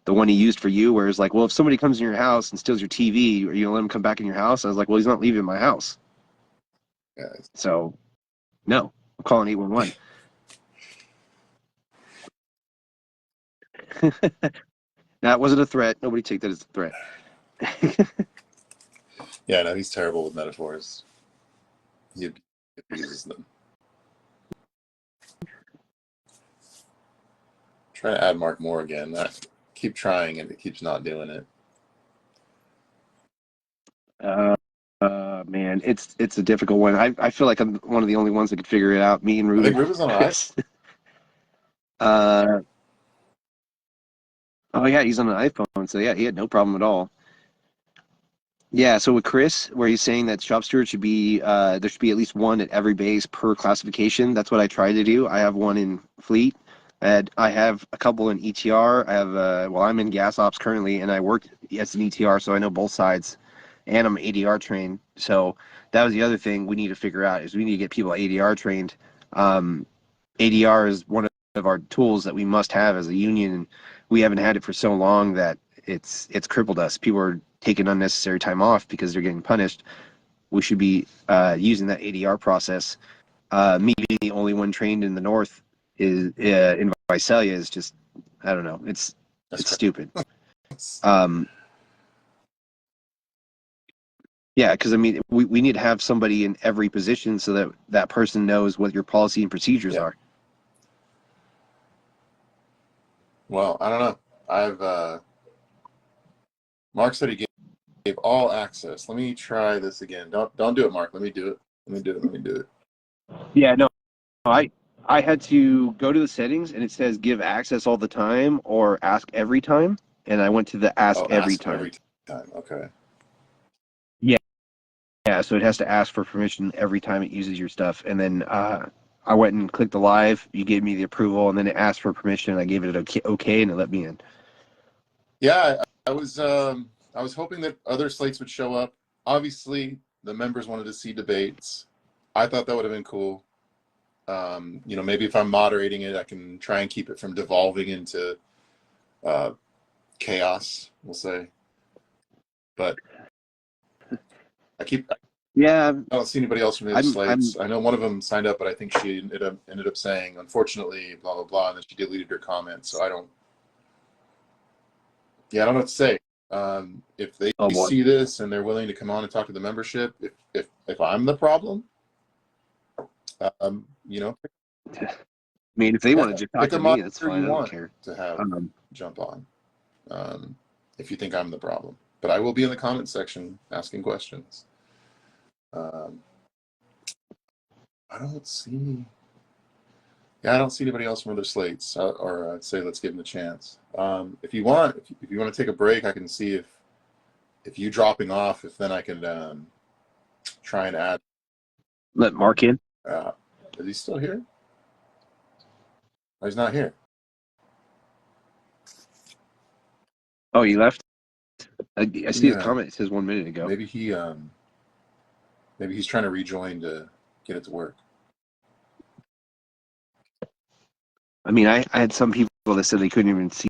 one he used for you, where it's like, well, if somebody comes in your house and steals your TV, are you gonna let him come back in your house? I was like, well, he's not leaving my house. Yeah. So, no, I'm calling 811. That wasn't a threat. Nobody take that as a threat. Yeah, no, he's terrible with metaphors. He abuses them. Try to add Mark Moore again. I keep trying and it keeps not doing it. Man, it's a difficult one. I feel like I'm one of the only ones that could figure it out. Me and Ruben. I think Ruben's on ice. Oh yeah, he's on an iPhone, so yeah, he had no problem at all. Yeah, so with Chris, where he's saying that shop steward should be there should be at least one at every base per classification. That's what I try to do. I have one in fleet. I have a couple in ETR. I have well, I'm in gas ops currently, and I worked as an ETR, so I know both sides, and I'm ADR trained. So that was the other thing we need to figure out is we need to get people ADR trained. ADR is one of our tools that we must have as a union, and we haven't had it for so long that it's crippled us. People are taking unnecessary time off because they're getting punished. We should be using that ADR process. Me being the only one trained in the north is in Visalia is just, I don't know. It's stupid. Yeah, because I mean, we need to have somebody in every position so that that person knows what your policy and procedures are. Well, I don't know. I've Mark said he gave all access. Let me try this again. Don't do it, Mark. Let me do it. Let me do it. Yeah, no, I had to go to the settings and it says give access all the time or ask every time, and I went to the ask every time. Every time. Okay. Yeah, so it has to ask for permission every time it uses your stuff, and then I went and clicked the live. You gave me the approval, and then it asked for permission. And I gave it an okay, and it let me in. Yeah, I was hoping that other slates would show up. Obviously, the members wanted to see debates. I thought that would have been cool. Maybe if I'm moderating it, I can try and keep it from devolving into chaos, we'll say. But I don't see anybody else from the other slates. I know one of them signed up, but I think she ended up saying, unfortunately, blah, blah, blah, and then she deleted her comment. So I don't know what to say. If they see this and they're willing to come on and talk to the membership, if I'm the problem, I mean, if they want to just talk to me, that's fine. I don't care. To have jump on, if you think I'm the problem. But I will be in the comment section asking questions. I don't see anybody else from other slates, or I'd say let's give them a chance. If you want to take a break, I can see if you dropping off, if then I can try and add. Let Mark in. Is he still here? Oh, he's not here. Oh, he left? I see his comment. It says 1 minute ago. Maybe he's trying to rejoin to get it to work. I mean, I had some people that said they couldn't even see